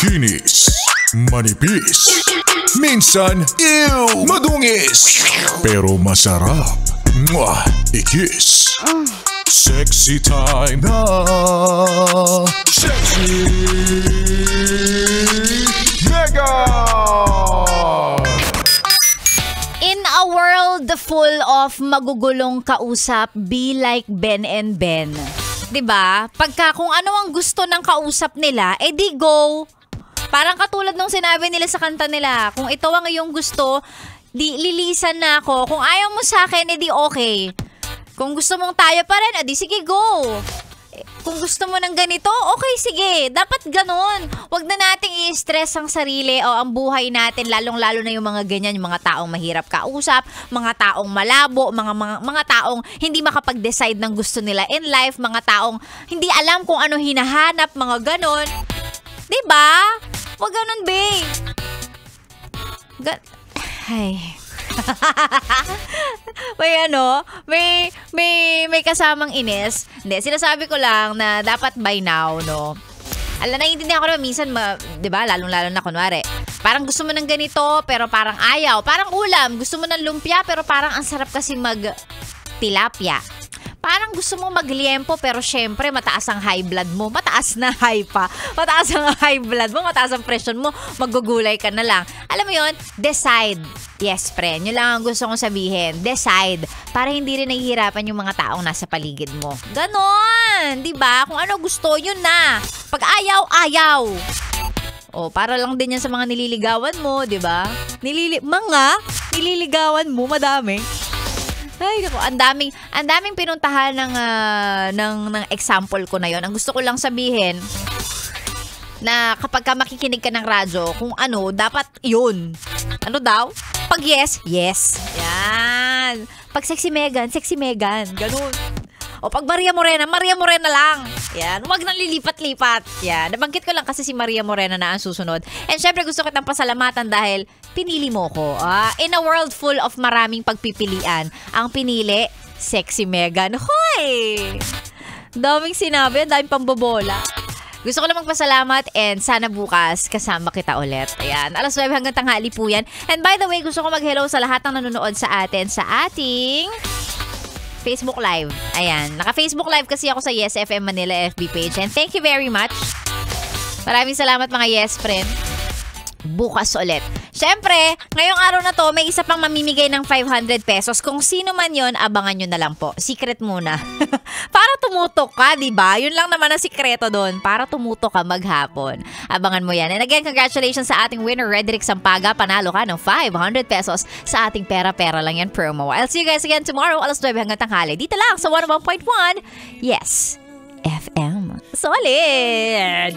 Kinis, manipis, minsan, ew, madungis, pero masarap. Mwah, ikis. Sexy time na. Sexy Mega! In a world full of magugulong kausap, be like Ben and Ben. 'Di ba? Pagka kung ano ang gusto ng kausap nila, edi go. Parang katulad nung sinabi nila sa kanta nila, kung ito ang iyong gusto, di lilisan na ako. Kung ayaw mo sa akin, edi okay. Kung gusto mong tayo pa rin, edi sige go. Kung gusto mo ng ganito, okay, sige. Dapat ganun. Huwag na nating i-stress ang sarili o ang buhay natin, lalong-lalo na yung mga ganyan, yung mga taong mahirap kausap, mga taong malabo, mga taong hindi makapag-decide ng gusto nila in life, mga taong hindi alam kung ano hinahanap, mga ganon. Diba? Huwag ganon, babe. Ay... may kasamang inis. Hindi, sinasabi ko lang na dapat by now, no? Naiintindihan ko naman minsan, 'di ba? Lalong-lalo na kunwari, parang gusto mo ng ganito pero parang ayaw. Parang ulam, gusto mo ng lumpia pero parang ang sarap kasi tilapia. Parang gusto mo magliempo pero syempre mataas ang high blood mo. Mataas na high pa. Mataas ang high blood mo, mataas ang pressure mo. Magugulay ka na lang. Alam mo yon, decide. Yes, friend. Yun lang ang gusto kong sabihin. Decide. Para hindi rin nahihirapan yung mga taong nasa paligid mo. Ganon. Diba? Kung ano gusto, yun na. Pag ayaw, ayaw. O, para lang din yan sa mga nililigawan mo, diba? Nililigawan mo, madami. Ay, naku, ang daming pinuntahan ng example ko na yon. Ang gusto ko lang sabihin na kapag ka makikinig ka ng radyo, kung ano, dapat yun. Ano daw? Pag yes, yes. Yan. Pag sexy Megan, ganun. O pag Maria Morena lang. Yan. Huwag nang lilipat-lipat. Yan. Nabanggit ko lang kasi si Maria Morena na ang susunod. And syempre gusto kitang pasalamatan dahil pinili mo ko. In a world full of maraming pagpipilian, ang pinili, sexy Megan. Hoy! Daming sinabi, daming pambobola. Gusto ko lang magpasalamat and sana bukas kasama kita ulit. Ayan, 9:00 hanggang tanghali po yan. And by the way, gusto ko mag-hello sa lahat ng nanonood sa atin sa ating Facebook Live. Ayan, naka-Facebook Live kasi ako sa Yes FM Manila FB page. And thank you very much. Maraming salamat mga Yes friend. Bukas ulit. Siyempre, ngayong araw na to, may isa pang mamimigay ng 500 pesos. Kung sino man yon, abangan nyo na lang po. Secret muna. Para tumutok ka, diba? Yun lang naman ang sikreto doon. Para tumutok ka maghapon. Abangan mo yan. And again, congratulations sa ating winner, Redrick Sampaga. Panalo ka ng 500 pesos sa ating pera-pera lang yan promo. I'll see you guys again tomorrow, 9:00 hanggang tanghali. Dito lang sa 101.1. Yes, FM. Solid!